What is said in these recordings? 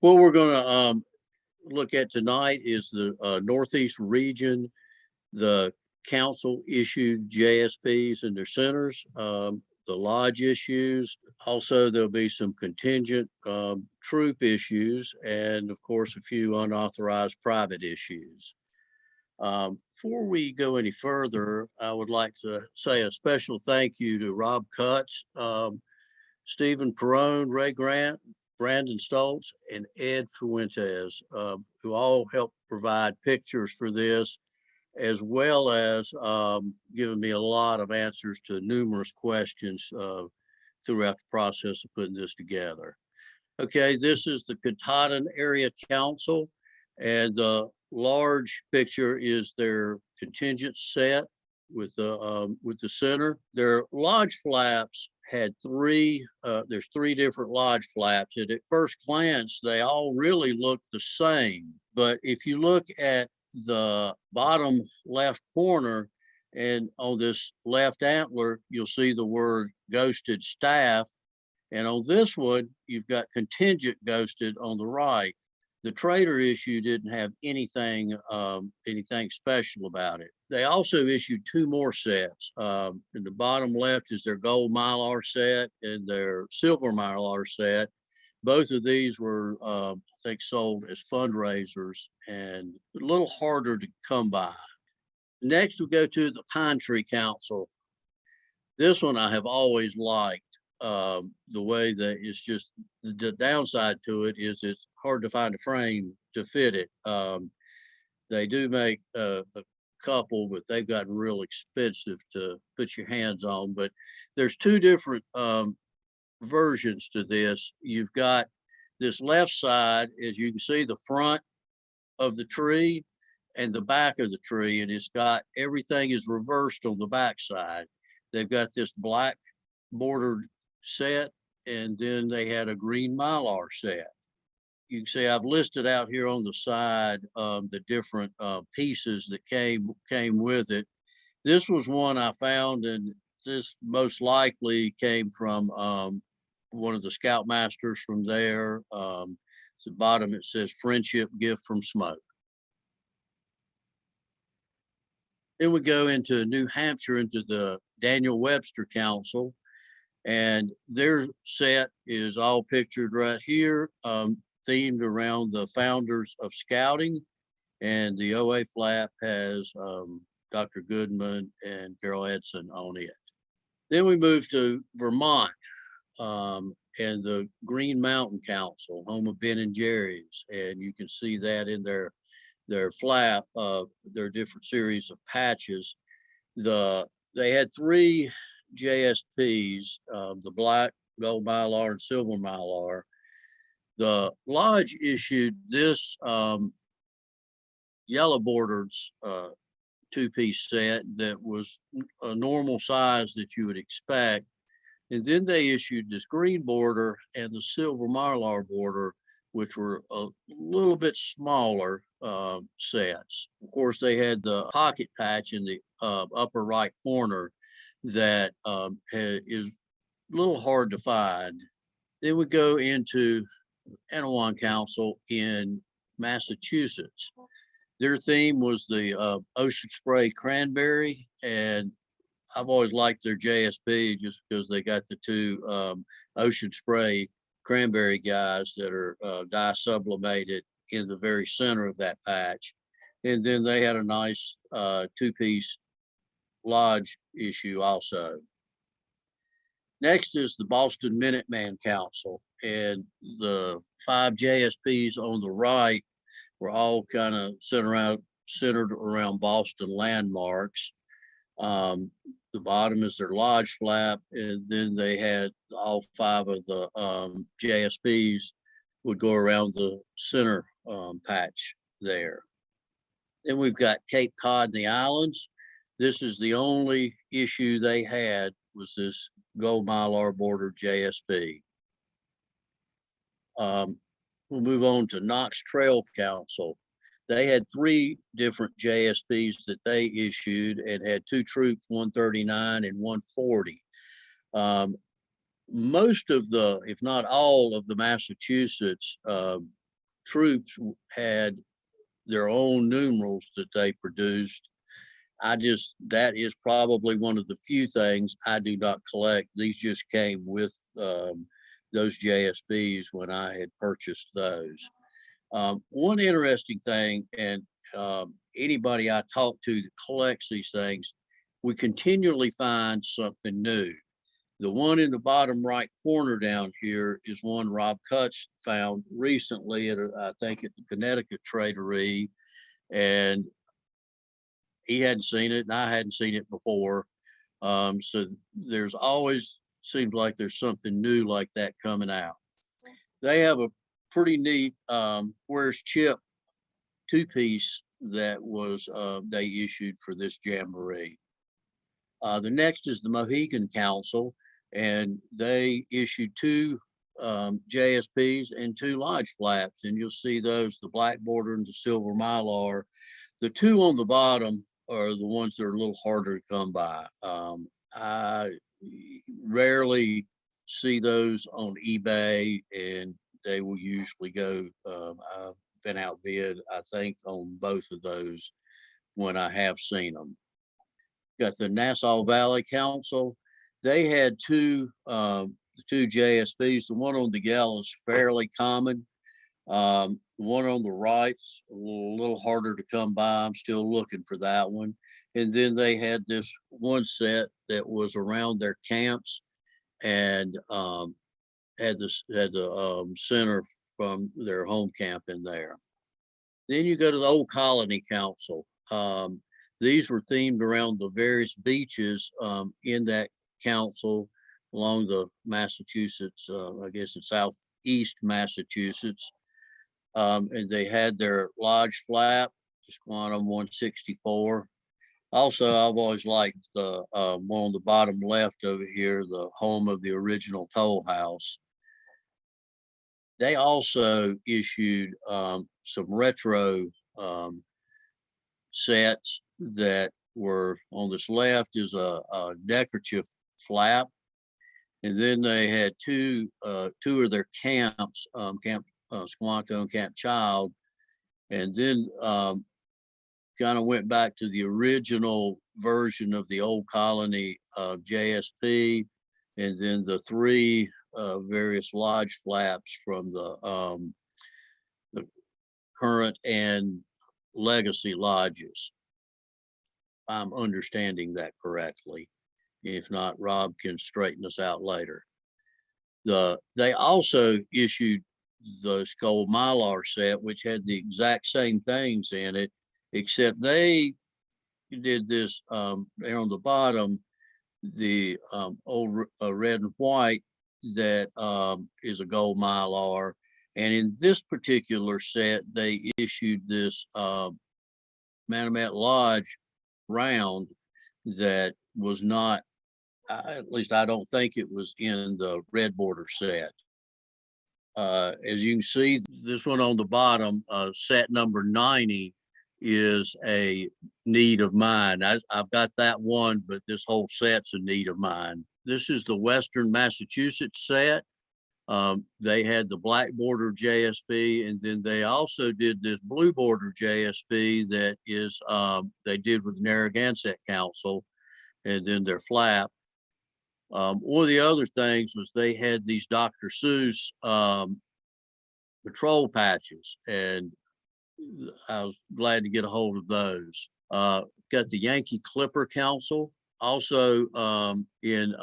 What we're going to look at tonight is the Northeast region. The council issued JSPs and their centers, the lodge issues. Also, there'll be some contingent troop issues, and of course, a few unauthorized private issues. Before we go any further, I would like to say a special thank you to Rob Kluttz, Stephen Perrone, Ray Grant, Brandon Stoltz, and Ed Fuentes, who all helped provide pictures for this, as well as giving me a lot of answers to numerous questions throughout the process of putting this together. Okay, this is the Katahdin Area Council, and the large picture is their contingent set with the center. Their lodge flaps had there's three different lodge flaps, and at first glance, they all really look the same. But if you look at the bottom left corner and on this left antler, you'll see the word ghosted staff. And on this one, you've got contingent ghosted on the right. The trader issue didn't have anything special about it. They also issued two more sets. In the bottom left is their gold mylar set and their silver mylar set. Both of these were, I think, sold as fundraisers and a little harder to come by. Next, we go to the Pine Tree Council. This one I have always liked. The way that it's just the downside to it is it's hard to find a frame to fit it. They do make a couple, but they've gotten real expensive to put your hands on. But there's two different versions to this. You've got this left side, as you can see, the front of the tree and the back of the tree, and it's got everything is reversed on the back side. They've got this black bordered set, and then they had a green mylar set. You can see I've listed out here on the side the different pieces that came with it. This was one I found, and this most likely came from one of the scoutmasters from there. At the bottom it says "Friendship Gift from Smoke." Then we go into New Hampshire, into the Daniel Webster Council. And their set is all pictured right here, themed around the founders of scouting. And the OA flap has Dr. Goodman and Carol Edson on it. Then we move to Vermont and the Green Mountain Council, home of Ben and Jerry's. And you can see that in their flap of their different series of patches. They had three JSPs, the black, gold mylar, and silver mylar. The lodge issued this yellow bordered two-piece set that was a normal size that you would expect. And then they issued this green border and the silver mylar border, which were a little bit smaller sets. Of course, they had the pocket patch in the upper right corner that is a little hard to find. Then we go into Anawan Council in Massachusetts. Their theme was the Ocean Spray Cranberry, and I've always liked their JSP just because they got the two Ocean Spray Cranberry guys that are dye sublimated in the very center of that patch. And then they had a nice two-piece lodge issue also. Next is the Boston Minuteman Council, and the 5 JSPs on the right were all kind of centered around Boston landmarks. The bottom is their lodge flap, and then they had all 5 of the JSPs would go around the center patch there. Then we've got Cape Cod and the Islands. This is the only issue they had, was this gold mylar border JSP. We'll move on to Knox Trail Council. They had 3 different JSPs that they issued and had 2 troops, 139 and 140. Most of the, if not all of the Massachusetts troops had their own numerals that they produced. That is probably one of the few things I do not collect. These just came with those JSBs when I had purchased those. One interesting thing, and anybody I talk to that collects these things, we continually find something new. The one in the bottom right corner down here is one Rob Kluttz found recently at, I think, at the Connecticut Traderie, and he hadn't seen it and I hadn't seen it before. So there's always seems like there's something new like that coming out. They have a pretty neat Where's Chip two-piece that was they issued for this jamboree. The next is the Mohegan Council, and they issued two JSPs and two lodge flaps, and you'll see those, the black border and the silver mylar. The two on the bottom are the ones that are a little harder to come by. I rarely see those on eBay, and they will usually go, I've been outbid, I think, on both of those when I have seen them. Got the Nassau Valley Council. They had two JSBs. The one on the gal is fairly common. The one on the right's a little harder to come by. I'm still looking for that one. And then they had this one set that was around their camps and had the center from their home camp in there. Then you go to the Old Colony Council. These were themed around the various beaches in that council along the Massachusetts, I guess it's southeast Massachusetts. And they had their lodge flap, Quantum 164. Also, I've always liked the one on the bottom left over here, the home of the original toll house. They also issued some retro sets that were on this left is a neckerchief flap. And then they had two of their camps, Camp Squanto and Camp Child. And then kind of went back to the original version of the Old Colony JSP, and then the three various lodge flaps from the current and legacy lodges. I'm understanding that correctly. If not, Rob can straighten us out later. They also issued the Skull Mylar set, which had the exact same things in it, except they did this there on the bottom, the old red and white that is a gold Mylar. And in this particular set, they issued this Manomet Lodge round that was not, at least I don't think it was in the red border set. As you can see, this one on the bottom, set number 90, is a need of mine. I've got that one, but this whole set's a need of mine. This is the Western Massachusetts set. They had the black border JSP, and then they also did this blue border JSP that is they did with Narragansett Council, and then their flap. One of the other things was they had these Dr. Seuss patrol patches, and I was glad to get a hold of those. Got the Yankee Clipper Council, also in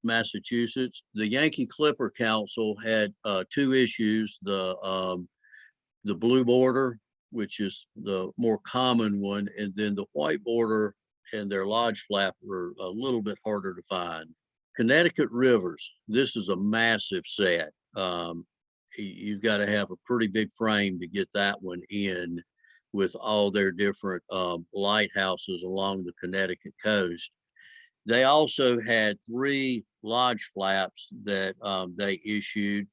Massachusetts. The Yankee Clipper Council had two issues, the blue border, which is the more common one, and then the white border and their lodge flap were a little bit harder to find. Connecticut Rivers, this is a massive set. You've got to have a pretty big frame to get that one in with all their different lighthouses along the Connecticut coast. They also had three lodge flaps that they issued.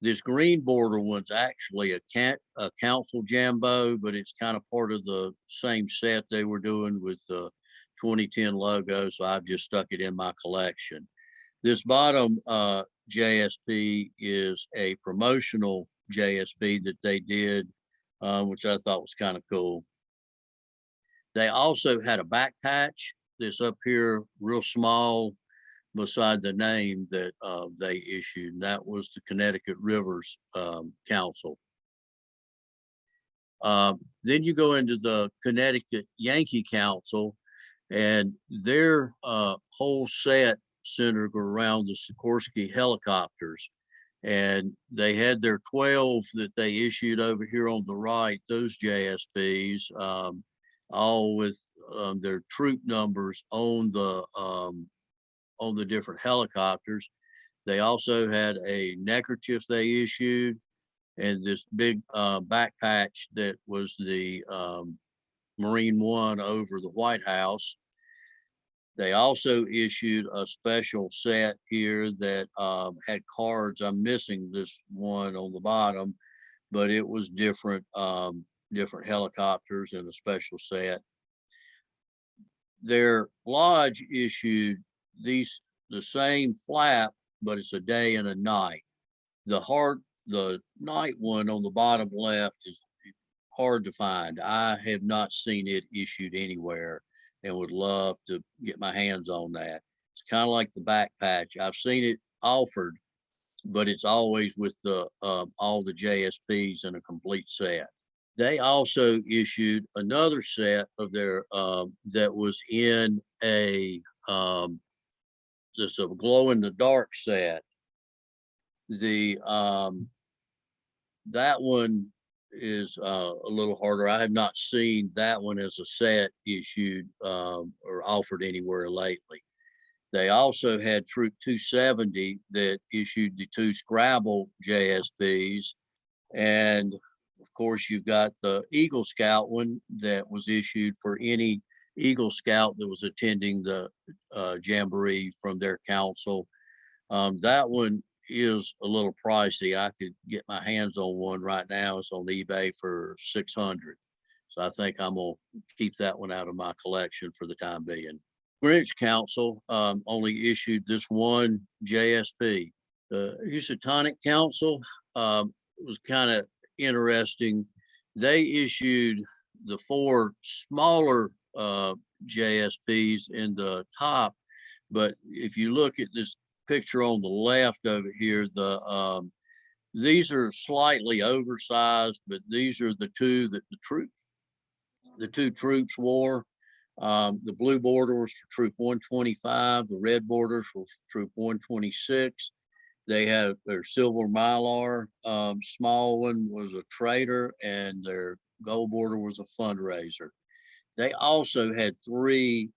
This green border one's actually a council jambo, but it's kind of part of the same set they were doing with the 2010 logo, so I've just stuck it in my collection. This bottom JSP is a promotional JSP that they did which I thought was kind of cool. They also had a back patch that's up here real small beside the name that they issued. And that was the Connecticut Rivers Council. Then you go into the Connecticut Yankee Council, and their whole set centered around the Sikorsky helicopters. And they had their 12 that they issued over here on the right, those JSPs, all with their troop numbers on the different helicopters. They also had a neckerchief they issued, and this big back patch that was the Marine One over the White House. They also issued a special set here that had cards. I'm missing this one on the bottom, but it was different helicopters in a special set. Their lodge issued the same flap, but it's a day and a night. The night one on the bottom left is hard to find. I have not seen it issued anywhere, and would love to get my hands on that. It's kind of like the back patch. I've seen it offered, but it's always with the all the JSPs in a complete set. They also issued another set of their that was in a this a glow in the dark set. The that one is a little harder. I have not seen that one as a set issued or offered anywhere lately. They also had Troop 270 that issued the 2 Scrabble JSPs. And of course, you've got the Eagle Scout one that was issued for any Eagle Scout that was attending the Jamboree from their council. That one is a little pricey. I could get my hands on one right now. It's on eBay for $600. So I think I'm gonna keep that one out of my collection for the time being. Greenwich Council only issued this one JSP. The Housatonic Council was kind of interesting. They issued the 4 smaller JSPs in the top, but if you look at this picture on the left over here, these are slightly oversized, but these are the 2 that the 2 troops wore. The blue border was for Troop 125, the red border for Troop 126. They had their silver Mylar. Small one was a trader, and their gold border was a fundraiser. They also had 3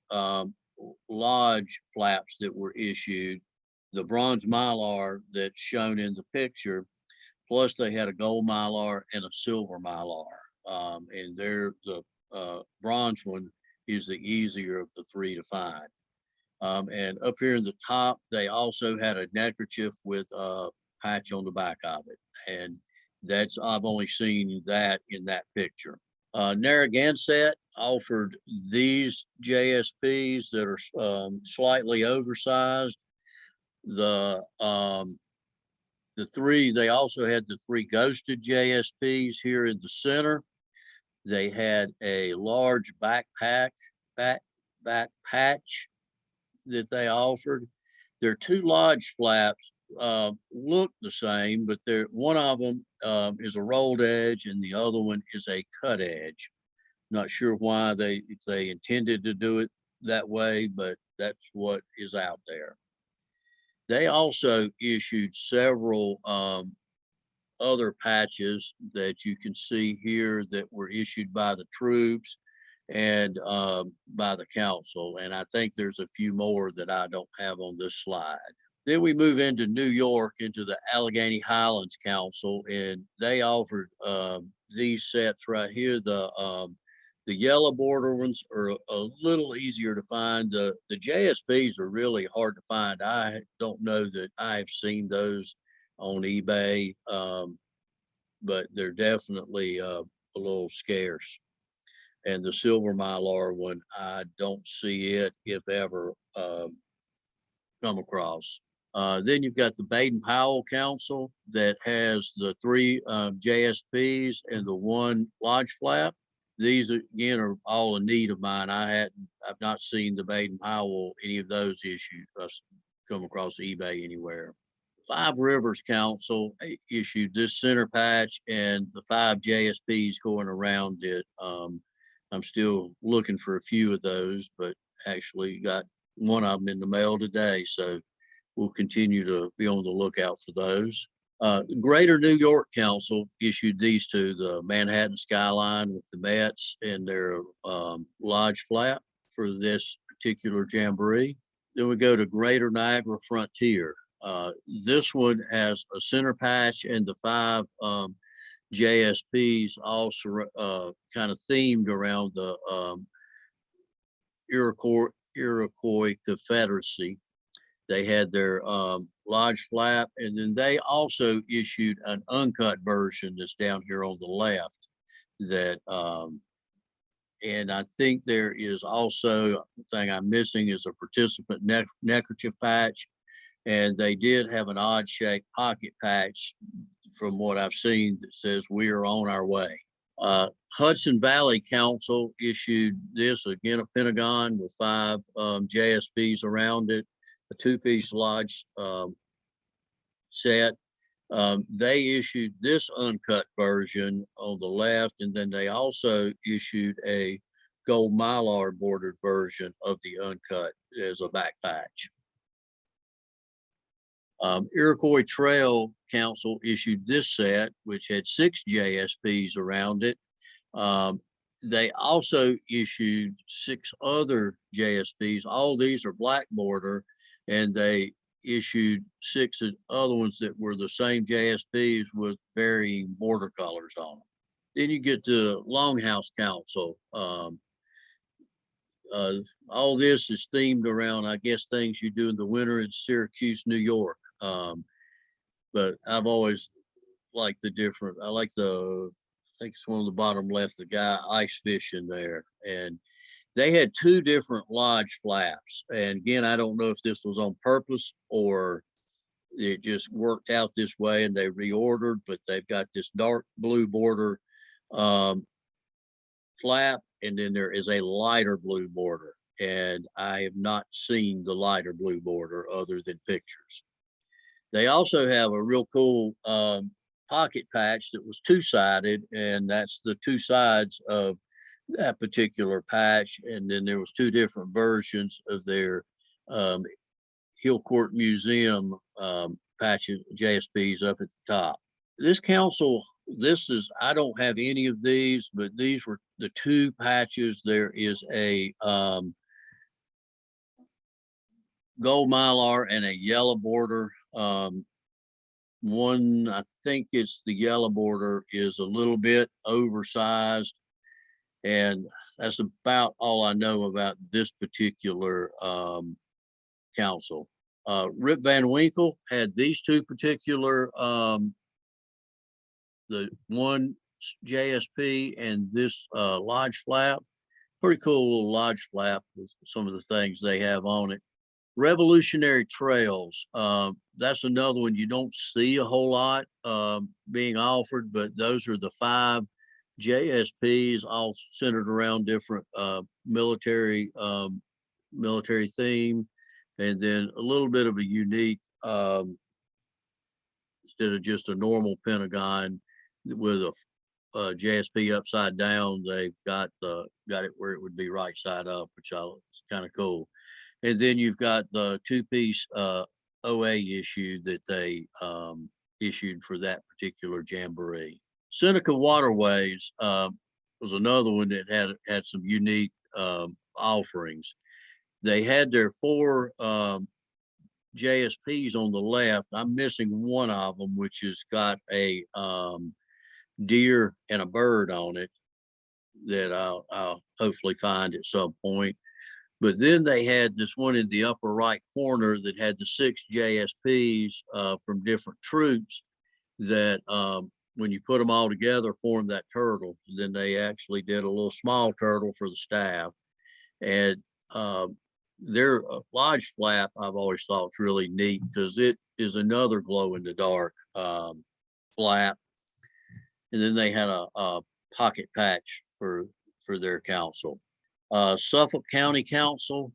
lodge flaps that were issued. The bronze Mylar that's shown in the picture, plus they had a gold Mylar and a silver Mylar. And the bronze one is the easier of the 3 to find. And up here in the top, they also had a neckerchief with a patch on the back of it. And I've only seen that in that picture. Narragansett offered these JSPs that are slightly oversized. The 3, they also had the 3 ghosted JSPs here in the center. They had a large back patch that they offered. Their 2 lodge flaps look the same, but one of them is a rolled edge and the other one is a cut edge. Not sure why if they intended to do it that way, but that's what is out there. They also issued several other patches that you can see here that were issued by the troops and by the council. And I think there's a few more that I don't have on this slide. Then we move into New York, into the Allegheny Highlands Council, and they offered these sets right here. The yellow border ones are a little easier to find. The JSPs are really hard to find. I don't know that I've seen those on eBay, but they're definitely a little scarce. And the silver Mylar one, I don't see it, if ever, come across. Then you've got the Baden-Powell Council that has the 3 JSPs and the 1 lodge flap. These again are all a need of mine. I've not seen the Baden-Powell, any of those issued, come across eBay anywhere. Five Rivers Council issued this center patch and the 5 JSPs going around it. I'm still looking for a few of those, but actually got one of them in the mail today. So we'll continue to be on the lookout for those. The Greater New York Council issued these 2, the Manhattan Skyline with the Mets and their lodge flap for this particular jamboree. Then we go to Greater Niagara Frontier. This one has a center patch and the 5 JSPs all kind of themed around the Iroquois Confederacy. They had their lodge flap, and then they also issued an uncut version that's down here on the left. That and I think there is also, the thing I'm missing is a participant neckerchief patch, and they did have an odd shaped pocket patch from what I've seen that says we are on our way. Hudson Valley Council issued this, again, a pentagon with 5 JSPs around it, a 2-piece lodge set. They issued this uncut version on the left, and then they also issued a gold mylar bordered version of the uncut as a back patch. Iroquois Trail Council issued this set, which had 6 JSPs around it. They also issued 6 other JSPs. All these are black border, and they issued 6 other ones that were the same JSPs with varying border colors on them. Then you get to Longhouse Council. All this is themed around, I guess, things you do in the winter in Syracuse, New York. But I've always liked the different, I like the, I think it's one on the bottom left, the guy ice fishing there. And they had 2 different lodge flaps. And again, I don't know if this was on purpose or it just worked out this way and they reordered, but they've got this dark blue border flap, and then there is a lighter blue border. And I have not seen the lighter blue border other than pictures. They also have a real cool pocket patch that was 2-sided, and that's the 2 sides of that particular patch. And then there was 2 different versions of their Hillcourt Museum patches, JSPs up at the top. This council, I don't have any of these, but these were the 2 patches. There is a gold mylar and a yellow border. One, I think it's the yellow border, is a little bit oversized, and that's about all I know about this particular council. Rip Van Winkle had these 2 particular, the 1 JSP and this lodge flap. Pretty cool little lodge flap with some of the things they have on it. Revolutionary Trails, that's another one you don't see a whole lot being offered, but those are the 5 JSPs all centered around different military theme, and then a little bit of a unique, instead of just a normal pentagon with a JSP upside down, they've got it where it would be right side up, which is kind of cool. And then you've got the 2-piece OA issue that they issued for that particular jamboree. Seneca Waterways was another one that had some unique offerings. They had their 4 JSPs on the left. I'm missing one of them, which has got a deer and a bird on it that I'll hopefully find at some point. But then they had this one in the upper right corner that had the 6 JSPs from different troops that when you put them all together formed that turtle. Then they actually did a little small turtle for the staff. And their lodge flap I've always thought was really neat because it is another glow in the dark flap. And then they had a pocket patch for their council. Suffolk County Council.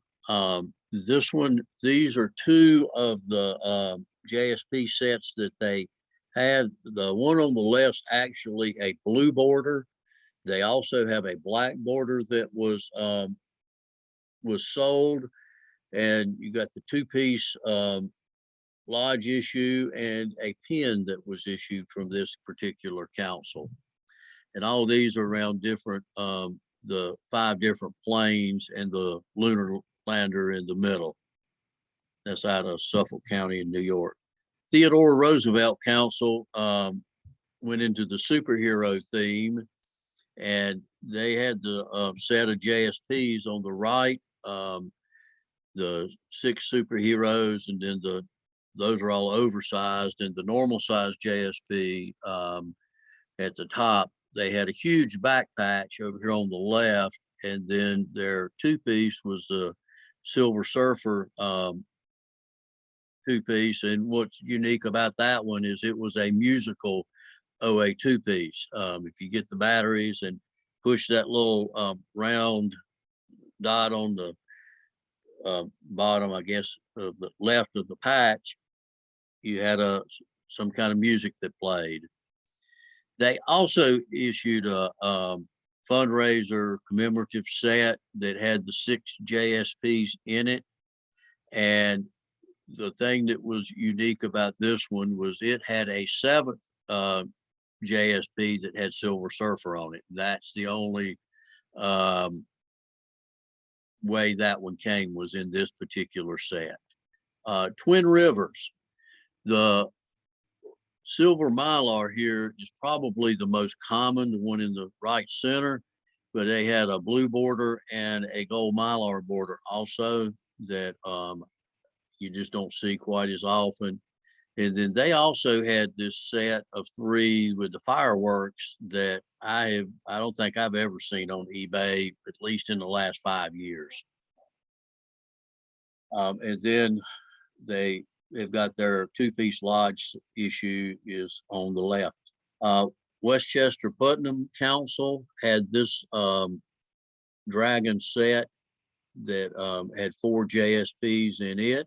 These are two of the JSP sets that they had. The one on the left actually a blue border. They also have a black border that was sold, and you got the two-piece lodge issue and a pin that was issued from this particular council. And all these are around different, the 5 different planes and the lunar lander in the middle. That's out of Suffolk County in New York. Theodore Roosevelt Council went into the superhero theme, and they had the set of JSPs on the right, the 6 superheroes, and then those are all oversized, and the normal size JSP at the top. They had a huge back patch over here on the left, and then their two-piece was the Silver Surfer two-piece. And what's unique about that one is it was a musical OA two-piece. If you get the batteries and push that little round dot on the bottom, I guess, of the left of the patch, you had some kind of music that played. They also issued a fundraiser commemorative set that had the 6 JSPs in it. And the thing that was unique about this one was it had a 7th JSP that had Silver Surfer on it. That's the only way that one came, was in this particular set. Twin Rivers. The silver mylar here is probably the most common, the one in the right center, but they had a blue border and a gold mylar border also that you just don't see quite as often. And then they also had this set of 3 with the fireworks that I don't think I've ever seen on eBay, at least in the last 5 years. And then they've got their two-piece lodge issue is on the left. Westchester-Putnam Council had this dragon set that had 4 JSPs in it,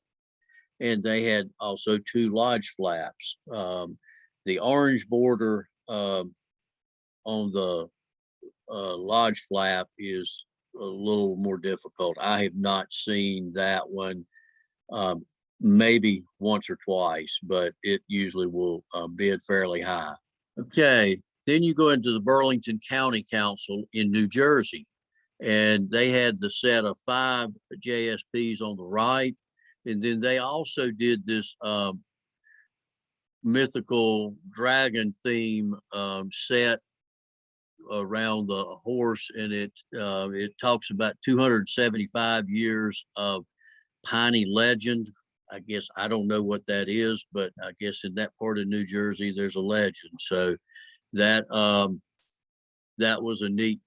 and they had also 2 lodge flaps. The orange border on the lodge flap is a little more difficult. I have not seen that one. Maybe once or twice, but it usually will bid fairly high. Okay, then you go into the Burlington County Council in New Jersey, and they had the set of 5 JSPs on the right, and then they also did this mythical dragon theme set around the horse, and it talks about 275 years of piney legend. I guess I don't know what that is, but I guess in that part of New Jersey, there's a legend. So that was a neat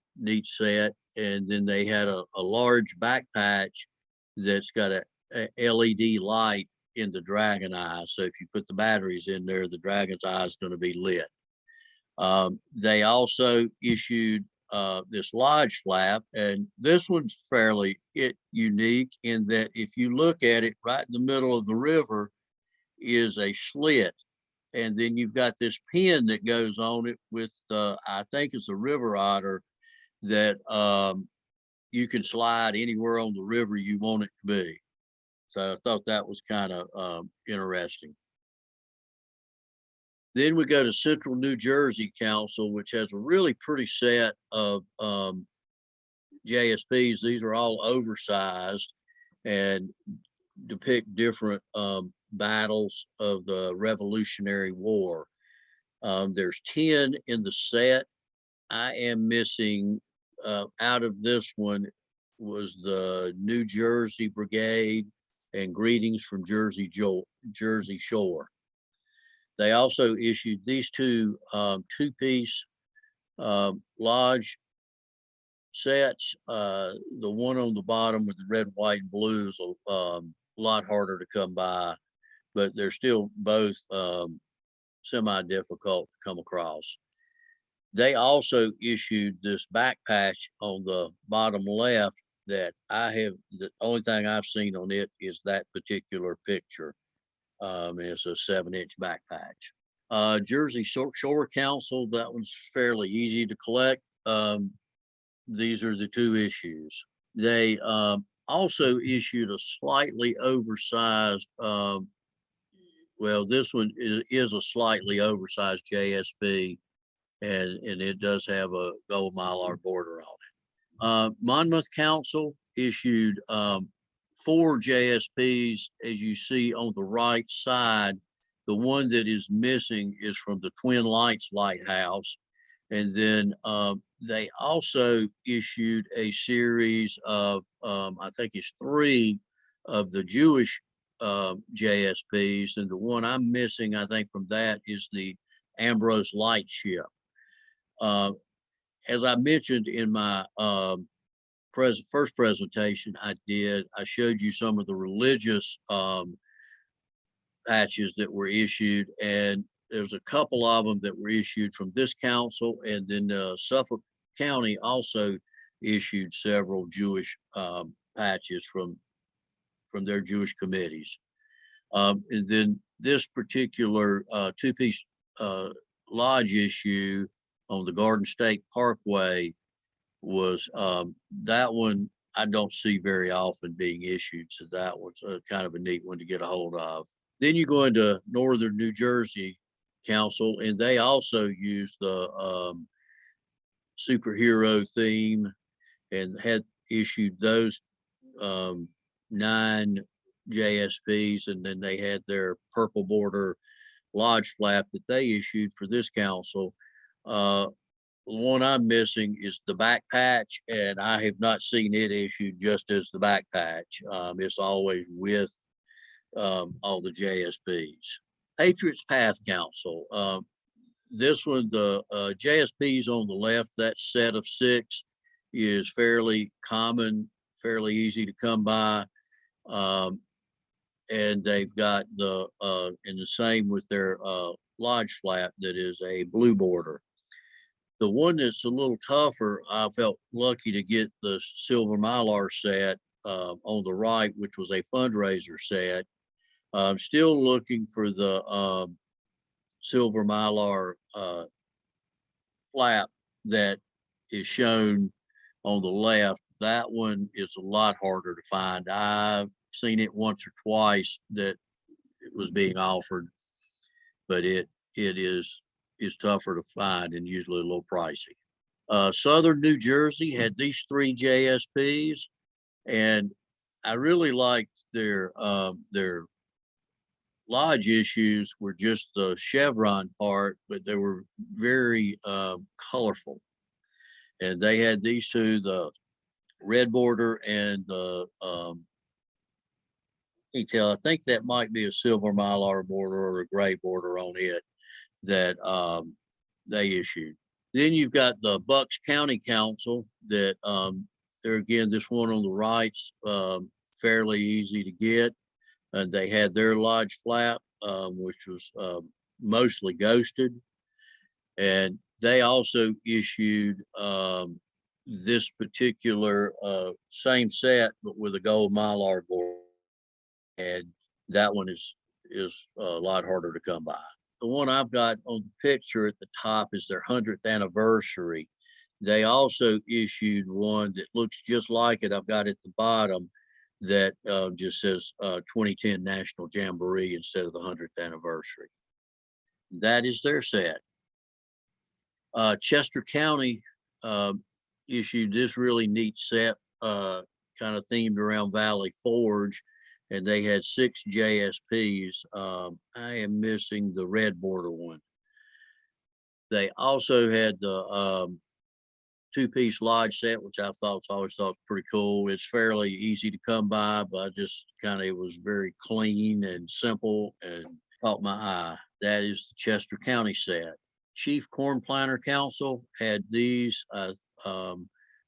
set. And then they had a large back patch that's got a LED light in the dragon eye. So if you put the batteries in there, the dragon's eye is going to be lit. They also issued this lodge flap, and this one's fairly unique in that if you look at it, right in the middle of the river is a slit, and then you've got this pin that goes on it with I think it's a river otter that you can slide anywhere on the river you want it to be. So I thought that was kind of interesting. Then we go to Central New Jersey Council, which has a really pretty set of JSPs. These are all oversized and depict different battles of the Revolutionary War. There's 10 in the set. I am missing, out of this one, was the New Jersey Brigade and Greetings from Jersey Shore. They also issued these 2 two-piece lodge sets. The one on the bottom with the red, white, and blue is a lot harder to come by, but they're still both semi-difficult to come across. They also issued this back patch on the bottom left that the only thing I've seen on it is that particular picture. It's a 7-inch back patch. Jersey Shore Council, that one's fairly easy to collect. These are the two issues. They also issued a slightly oversized, well, this one is a slightly oversized JSP, and it does have a gold mylar border on it. Monmouth Council issued 4 JSPs, as you see on the right side. The one that is missing is from the Twin Lights Lighthouse. And then they also issued a series of, I think it's 3 of the Jewish JSPs. And the one I'm missing, I think, from that is the Ambrose Lightship. As I mentioned in my first presentation I showed you some of the religious patches that were issued, and there's a couple of them that were issued from this council, and then Suffolk County also issued several Jewish patches from their Jewish committees. And then this particular 2-piece lodge issue on the Garden State Parkway was that one I don't see very often being issued, so that was kind of a neat one to get a hold of. Then you go into Northern New Jersey Council, and they also use the superhero theme and had issued those 9 JSPs, and then they had their purple border lodge flap that they issued for this council. The one I'm missing is the back patch, and I have not seen it issued just as the back patch. It's always with all the JSPs. Patriots Path Council. This one, the JSPs on the left, that set of 6 is fairly common, fairly easy to come by. And they've got and the same with their lodge flap that is a blue border. The one that's a little tougher, I felt lucky to get the Silver Mylar set on the right, which was a fundraiser set. I'm still looking for the Silver Mylar flap that is shown on the left. That one is a lot harder to find. I've seen it once or twice that it was being offered, but it is tougher to find and usually a little pricey. Southern New Jersey had these 3 JSPs, and I really liked their lodge issues were just the chevron part, but they were very colorful. And they had these 2, the red border and the detail. I think that might be a Silver Mylar border or a gray border on it that they issued. Then you've got the Bucks County Council that there again, this one on the right's fairly easy to get. And they had their lodge flap, which was mostly ghosted. And they also issued this particular same set, but with a gold mylar board. And that one is a lot harder to come by. The one I've got on the picture at the top is their 100th anniversary. They also issued one that looks just like it. I've got at the bottom that just says 2010 National Jamboree instead of the 100th anniversary. That is their set. Chester County issued this really neat set, kind of themed around Valley Forge, and they had 6 JSPs. I am missing the red border one. They also had the 2-piece lodge set, which I always thought was pretty cool. It's fairly easy to come by, but I just it was very clean and simple and caught my eye. That is the Chester County set. Chief Corn Planter Council had these.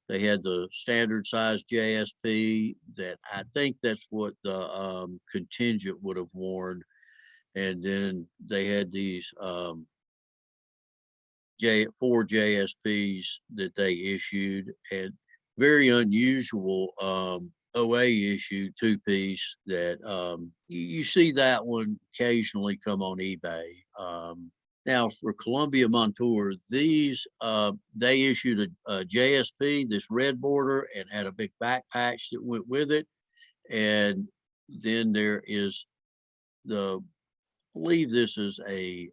They had the standard size JSP that I think that's what the contingent would have worn. And then they had these four JSPs that they issued, and very unusual OA issued two-piece that you see that one occasionally come on eBay. Now for Columbia Montour, these they issued a JSP, this red border, and had a big back patch that went with it. And then there is I believe this is it's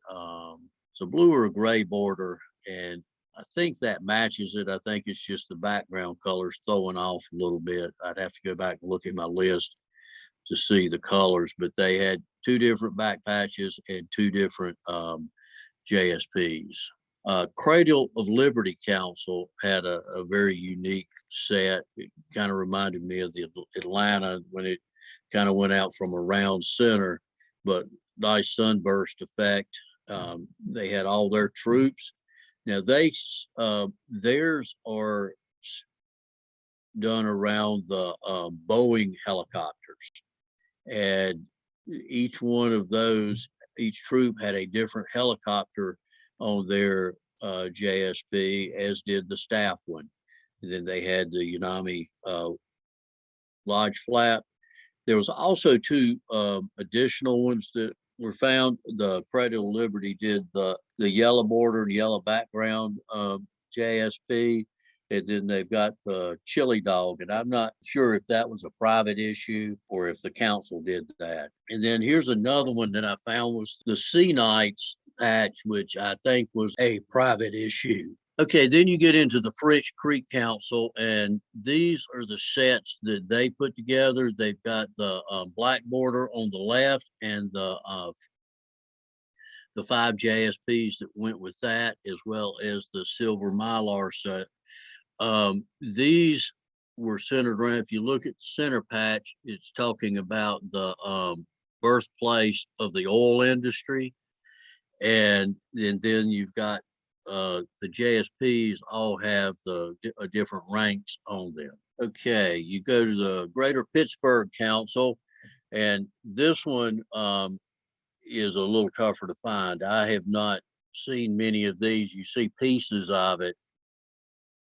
a blue or a gray border, and I think that matches it. I think it's just the background colors throwing off a little bit. I'd have to go back and look at my list to see the colors, but they had two different back patches and two different JSPs. Cradle of Liberty Council had a very unique set. It kind of reminded me of the Atlanta when it kind of went out from a round center, but nice sunburst effect. They had all their troops. Now theirs are done around the Boeing helicopters, and each one of those, each troop had a different helicopter on their JSP, as did the staff one. And then they had the Unami lodge flap. There was also two additional ones that were found. The Cradle of Liberty did the yellow border and yellow background JSP, and then they've got the chili dog, and I'm not sure if that was a private issue or if the council did that. And then here's another one that I found was the Sea Knights patch, which I think was a private issue. Okay, then you get into the French Creek Council, and these are the sets that they put together. They've got the black border on the left and the 5 JSPs that went with that, as well as the silver mylar set. These were centered around, if you look at the center patch, it's talking about the birthplace of the oil industry. And then you've got the JSPs all have the different ranks on them. Okay, you go to the Greater Pittsburgh Council, and this one is a little tougher to find. I have not seen many of these. You see pieces of it,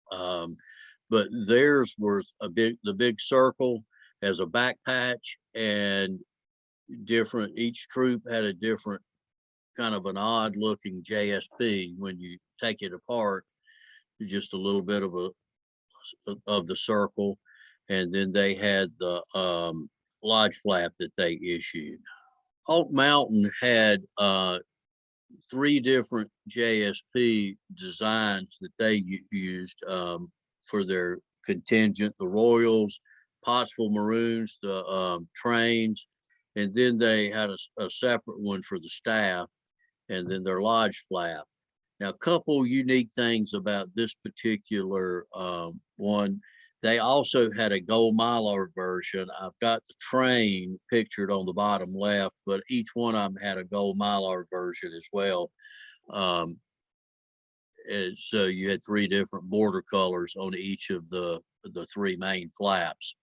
but theirs was the big circle as a back patch, and different. Each troop had a different kind of an odd looking JSP when you take it apart, just a little bit of the circle. And then they had the lodge flap that they issued. Oak Mountain had 3 different JSP designs that they used for their contingent, the Royals, Pottsville Maroons, the trains, and then they had a separate one for the staff, and then their lodge flap. Now, a couple unique things about this particular one. They also had a gold mylar version. I've got the train pictured on the bottom left, but each one of them had a gold mylar version as well. And so you had 3 different border colors on each of the 3 main flaps.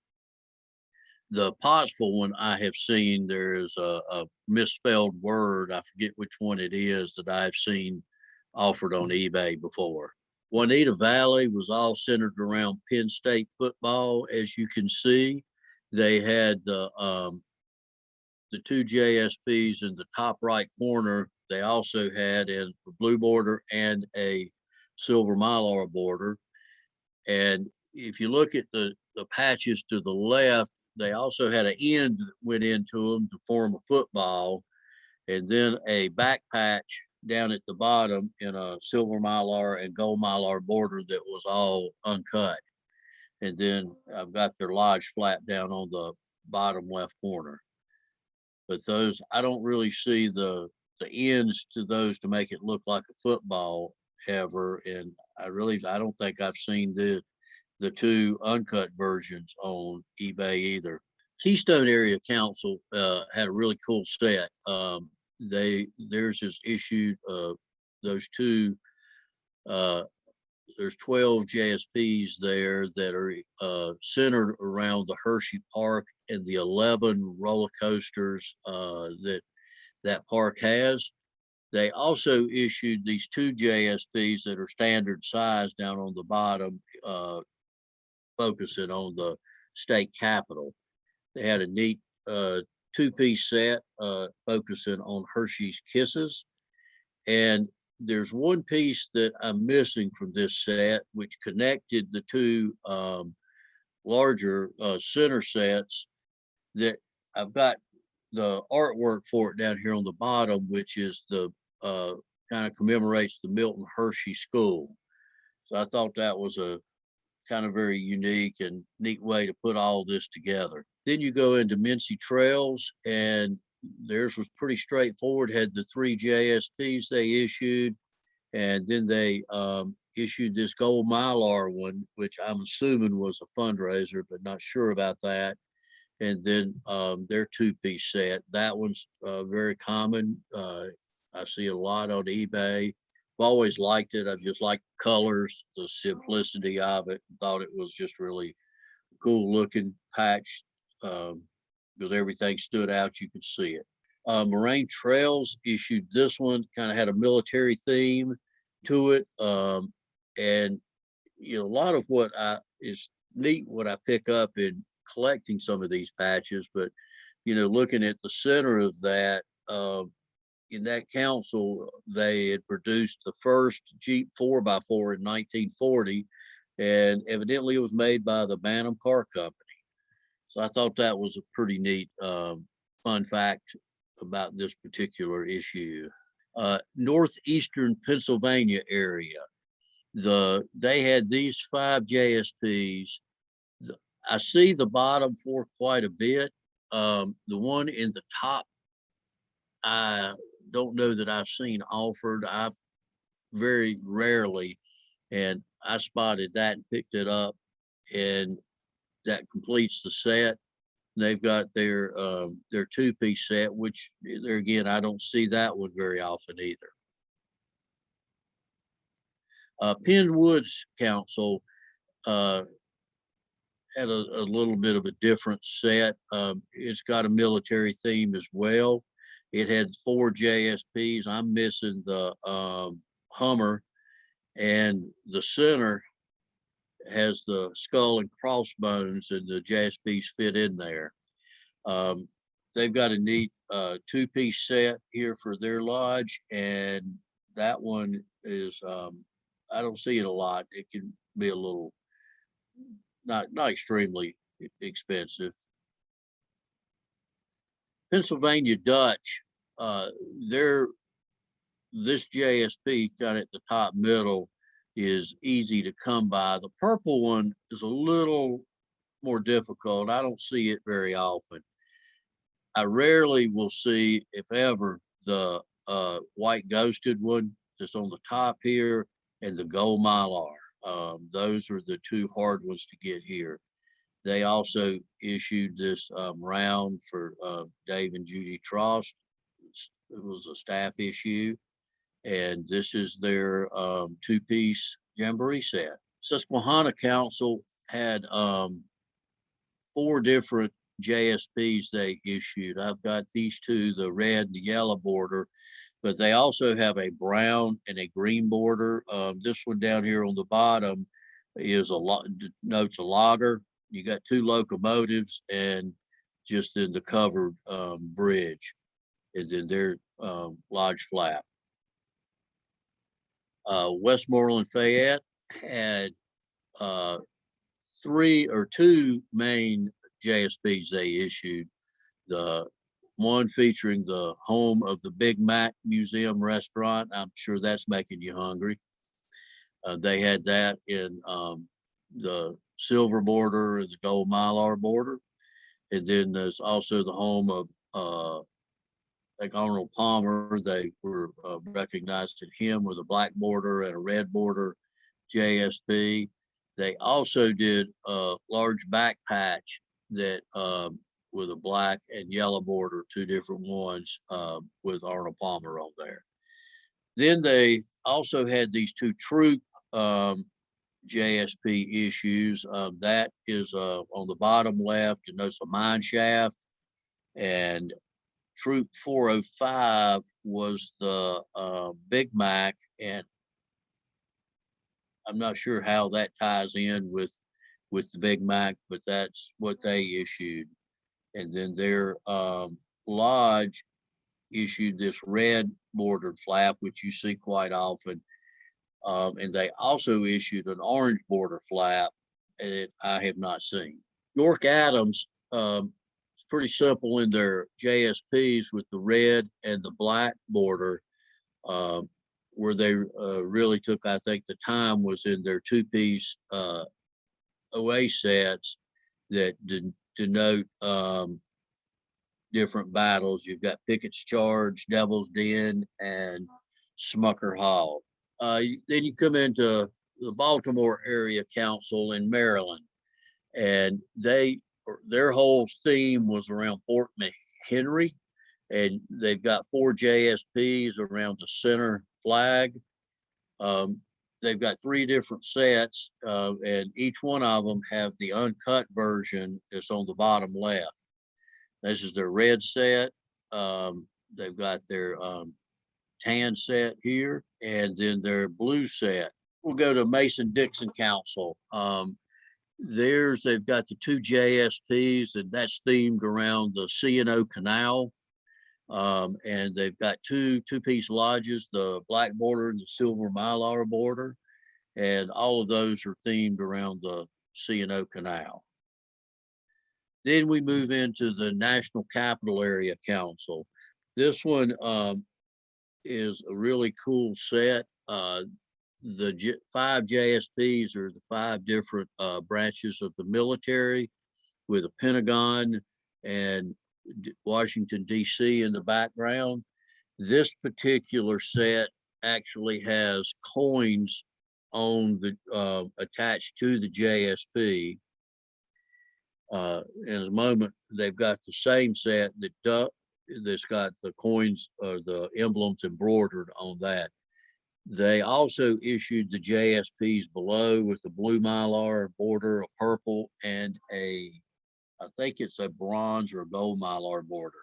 The Pottsville one I have seen, there is a misspelled word. I forget which one it is that I've seen offered on eBay before. Juanita Valley was all centered around Penn State football. As you can see, they had the 2 JSPs in the top right corner. They also had a blue border and a silver mylar border. And if you look at the patches to the left, they also had an end that went into them to form a football, and then a back patch down at the bottom in a silver mylar and gold mylar border that was all uncut. And then I've got their lodge flap down on the bottom left corner. But those, I don't really see the ends to those to make it look like a football ever. And I don't think I've seen the 2 uncut versions on eBay either. Keystone Area Council had a really cool set. Theirs is issued those 2 there's 12 JSPs there that are centered around the Hershey Park and the 11 roller coasters that park has. They also issued these 2 JSPs that are standard size down on the bottom, focusing on the state capitol. They had a neat 2-piece set focusing on Hershey's Kisses. And there's one piece that I'm missing from this set, which connected the 2 larger center sets that I've got the artwork for it down here on the bottom, which is the kind of commemorates the Milton Hershey School. So I thought that was a kind of very unique and neat way to put all this together. Then you go into Mincy Trails, and theirs was pretty straightforward, had the 3 JSPs they issued, and then they issued this gold Mylar one, which I'm assuming was a fundraiser, but not sure about that. And then their 2-piece set. That one's very common. I see a lot on eBay. I've always liked it. I've just liked the colors, the simplicity of it. Thought it was just really a cool looking patch because everything stood out. You could see it. Moraine Trails issued this one, kind of had a military theme to it. And, you know, a lot of what is neat, what I pick up in collecting some of these patches, but, you know, looking at the center of that, in that council, they had produced the first Jeep 4x4 in 1940, and evidently it was made by the Bantam Car Company. So I thought that was a pretty neat fun fact about this particular issue. Northeastern Pennsylvania area, they had these 5 JSPs. I see the bottom 4 quite a bit. The one in the top, I don't know that I've seen offered. I've very rarely, and I spotted that and picked it up, and that completes the set. They've got their 2-piece set, which there again, I don't see that one very often either. Penn Woods Council had a little bit of a different set. It's got a military theme as well. It had 4 JSPs. I'm missing the Hummer, and the center has the skull and crossbones, and the JSPs fit in there. They've got a neat 2-piece set here for their lodge, and that one is I don't see it a lot. It can be a little not extremely expensive. Pennsylvania Dutch, this JSP kind of at the top middle is easy to come by. The purple one is a little more difficult. I don't see it very often. I rarely will see, if ever, the white ghosted one that's on the top here and the gold Mylar. Those are the 2 hard ones to get here. They also issued this round for Dave and Judy Trost. It was a staff issue. And this is their 2-piece jamboree set. Susquehanna Council had 4 different JSPs they issued. I've got these 2, the red and the yellow border, but they also have a brown and a green border. This one down here on the bottom is denotes a logger. You got 2 locomotives and just in the covered bridge, and then their lodge flap. Westmoreland Fayette had 2 main JSPs they issued. The one featuring the home of the Big Mac Museum restaurant. I'm sure that's making you hungry. They had that in the silver border and the gold Mylar border. And then there's also the home of like Arnold Palmer. They were recognizing him with a black border and a red border JSP. They also did a large back patch that with a black and yellow border, 2 different ones with Arnold Palmer on there. Then they also had these 2 troop JSP issues. That is on the bottom left, and there's a mine shaft. And Troop 405 was the Big Mac, and I'm not sure how that ties in with the Big Mac, but that's what they issued. And then their lodge issued this red bordered flap, which you see quite often. And they also issued an orange border flap that I have not seen. York Adams, it's pretty simple in their JSPs with the red and the black border. Where they really took, I think, the time was in their two-piece OA sets that denote different battles. You've got Pickett's Charge, Devil's Den, and Smucker Hall. Then you come into the Baltimore Area Council in Maryland, and their whole theme was around Fort McHenry, and they've got 4 JSPs around the center flag. They've got 3 different sets, and each one of them have the uncut version that's on the bottom left. This is their red set. They've got their tan set here, and then their blue set. We'll go to Mason-Dixon Council. They've got the 2 JSPs, and that's themed around the C&O Canal. And they've got two-piece lodges, the black border and the silver mylar border. And all of those are themed around the C&O Canal. Then we move into the National Capital Area Council. This one is a really cool set. The 5 JSPs are the 5 different branches of the military, with a Pentagon and Washington, D.C. in the background. This particular set actually has coins on the attached to the JSP. In a moment, they've got the same set that's got the coins or the emblems embroidered on that. They also issued the JSPs below with the blue mylar border, a purple, and I think it's a bronze or a gold mylar border.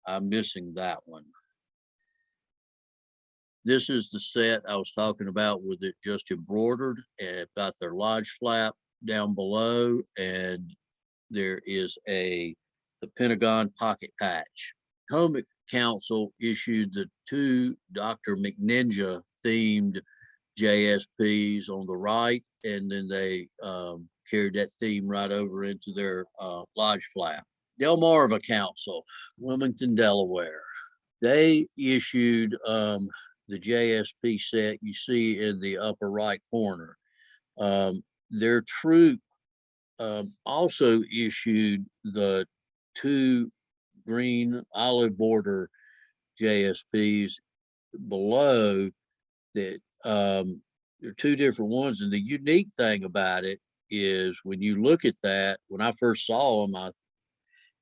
I'm missing that one. This is the set I was talking about with it just embroidered, and got their lodge flap down below, and there is the Pentagon pocket patch. Home Council issued the 2 Dr. McNinja themed JSPs on the right, and then they carried that theme right over into their lodge flap. Delmarva Council, Wilmington, Delaware. They issued the JSP set you see in the upper right corner. Their troop also issued the 2 green olive border JSPs below that. There are 2 different ones, and the unique thing about it is when you look at that, when I first saw them,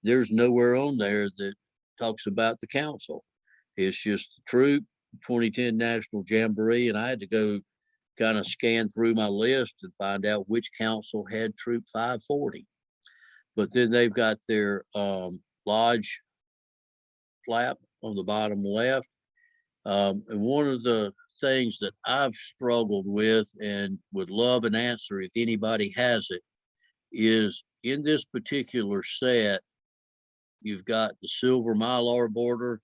there's nowhere on there that talks about the council. It's just the troop, 2010 National Jamboree, and I had to go kind of scan through my list and find out which council had Troop 540. But then they've got their lodge flap on the bottom left. And one of the things that I've struggled with and would love an answer if anybody has it is, in this particular set, you've got the silver mylar border,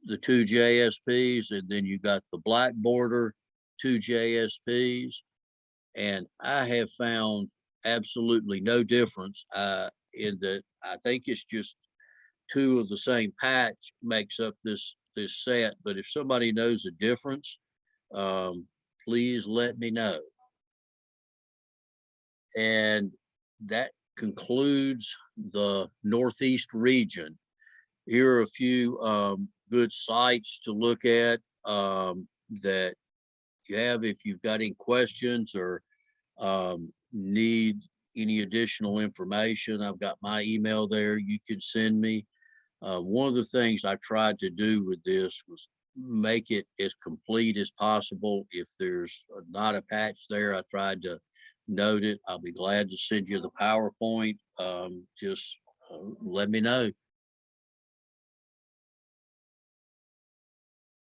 the 2 JSPs, and then you got the black border, 2 JSPs. And I have found absolutely no difference in that. I think it's just 2 of the same patch makes up this set. But if somebody knows a difference, please let me know. And that concludes the Northeast region. Here are a few good sites to look at that you have if you've got any questions or need any additional information. I've got my email there. You can send me. One of the things I tried to do with this was make it as complete as possible. If there's not a patch there, I tried to note it. I'll be glad to send you the PowerPoint. Just let me know.